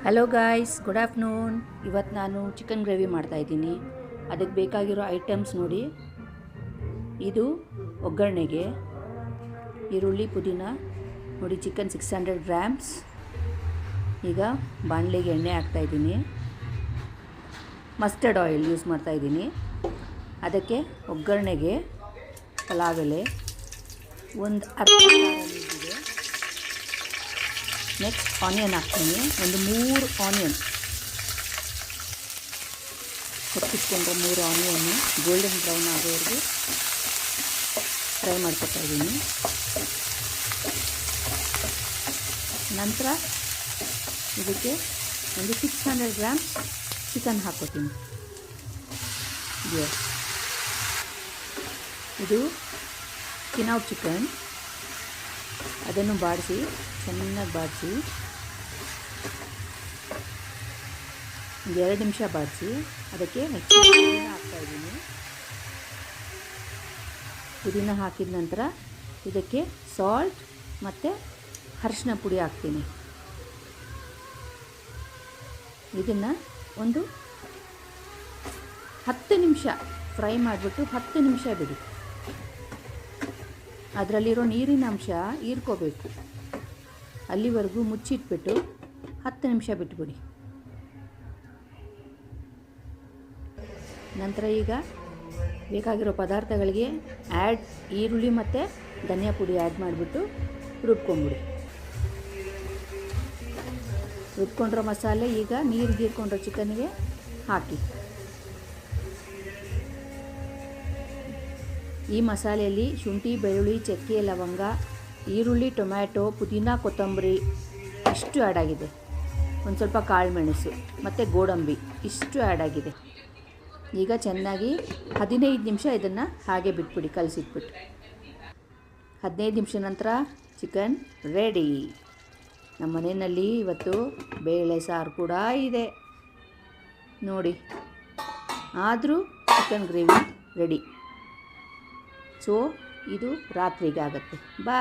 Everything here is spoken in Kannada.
Hello guys, good afternoon. ಇವತ್ತು ನಾನು ಚಿಕನ್ ಗ್ರೇವಿ ಮಾಡ್ತಾಯಿದ್ದೀನಿ. ಅದಕ್ಕೆ ಬೇಕಾಗಿರೋ ಐಟಮ್ಸ್ ನೋಡಿ. ಇದು ಒಗ್ಗರಣೆಗೆ ಈರುಳ್ಳಿ, ಪುದೀನ ನೋಡಿ. Chicken 600 grams. ಈಗ ಬಾಣಲೆಗೆ ಎಣ್ಣೆ ಹಾಕ್ತಾಯಿದ್ದೀನಿ. ಮಸ್ಟರ್ಡ್ ಆಯಿಲ್ ಯೂಸ್ ಮಾಡ್ತಾಯಿದ್ದೀನಿ. ಅದಕ್ಕೆ ಒಗ್ಗರಣೆಗೆ ಪಲಾವ್ ಎಲೆ, ಒಂದು ಅರ್ಧ ಇದೆ. ನೆಕ್ಸ್ಟ್ ಆನಿಯನ್ ಹಾಕ್ತೀನಿ. ಒಂದು 3 ಆನಿಯನ್ ಕೊಚ್ಚಿಟ್ಕೊಂಡ್ರೆ 3 ಆನಿಯನ್ನು ಗೋಲ್ಡನ್ ಬ್ರೌನ್ ಆಗೋವರೆಗೂ ಫ್ರೈ ಮಾಡ್ಕೊತಾ ಇದ್ದೀನಿ. ನಂತರ ಇದಕ್ಕೆ ಒಂದು 600 ಗ್ರಾಮ್ಸ್ ಚಿಕನ್ ಹಾಕ್ಕೋತೀನಿ. ಇದು ಕಿನಾವ್ ಚಿಕನ್. ಅದನ್ನು ಬಾಡಿಸಿ ಚೆನ್ನಾಗಿ ಬಾಡಿಸಿ 2 ನಿಮಿಷ ಬಾಡಿಸಿ ಅದಕ್ಕೆ ಪುದೀನ ಹಾಕ್ತಾಯಿದ್ದೀನಿ. ಪುದೀನ ಹಾಕಿದ ನಂತರ ಇದಕ್ಕೆ ಸಾಲ್ಟ್ ಮತ್ತು ಅರಿಶಿನ ಪುಡಿ ಹಾಕ್ತೀನಿ. ಇದನ್ನು ಒಂದು 10 ನಿಮಿಷ ಫ್ರೈ ಮಾಡಿಬಿಟ್ಟು 10 ನಿಮಿಷ ಬಿಡಿ. ಅದರಲ್ಲಿರೋ ನೀರಿನ ಅಂಶ ಹೀರ್ಕೋಬೇಕು. ಅಲ್ಲಿವರೆಗೂ ಮುಚ್ಚಿಟ್ಬಿಟ್ಟು 10 ನಿಮಿಷ ಬಿಟ್ಬಿಡಿ. ನಂತರ ಈಗ ಬೇಕಾಗಿರೋ ಪದಾರ್ಥಗಳಿಗೆ ಈರುಳ್ಳಿ ಮತ್ತು ಧನಿಯಾ ಪುಡಿ ಆ್ಯಡ್ ಮಾಡಿಬಿಟ್ಟು ರುಬ್ಕೊಂಬಿಡಿ. ರುಬ್ಕೊಂಡಿರೋ ಮಸಾಲೆ ಈಗ ನೀರು ಹೀರ್ಕೊಂಡಿರೋ ಚಿಕನ್ಗೆ ಹಾಕಿ. ಈ ಮಸಾಲೆಯಲ್ಲಿ ಶುಂಠಿ, ಬೆಳ್ಳುಳ್ಳಿ, ಚಕ್ಕೆ, ಲವಂಗ, ಈರುಳ್ಳಿ, ಟೊಮ್ಯಾಟೊ, ಪುದೀನ, ಕೊತ್ತಂಬರಿ ಇಷ್ಟು ಆ್ಯಡ್ ಆಗಿದೆ. ಒಂದು ಸ್ವಲ್ಪ ಕಾಳು ಮೆಣಸು ಮತ್ತು ಗೋಡಂಬಿ ಇಷ್ಟು ಆ್ಯಡ್ ಆಗಿದೆ. ಈಗ ಚೆನ್ನಾಗಿ 15 ನಿಮಿಷ ಇದನ್ನು ಹಾಗೆ ಬಿಟ್ಬಿಡಿ, ಕಲಸಿಟ್ಬಿಟ್ಟು. 15 ನಿಮಿಷ ನಂತರ ಚಿಕನ್ ರೆಡಿ. ನಮ್ಮ ಮನೆಯಲ್ಲಿ ಇವತ್ತು ಬೇಳೆ ಸಾರು ಕೂಡ ಇದೆ ನೋಡಿ. ಆದರೂ ಚಿಕನ್ ಗ್ರೇವಿ ರೆಡಿ. ಸೊ ಇದು ರಾತ್ರಿಗೆ ಆಗುತ್ತೆ. ಬಾಯ್.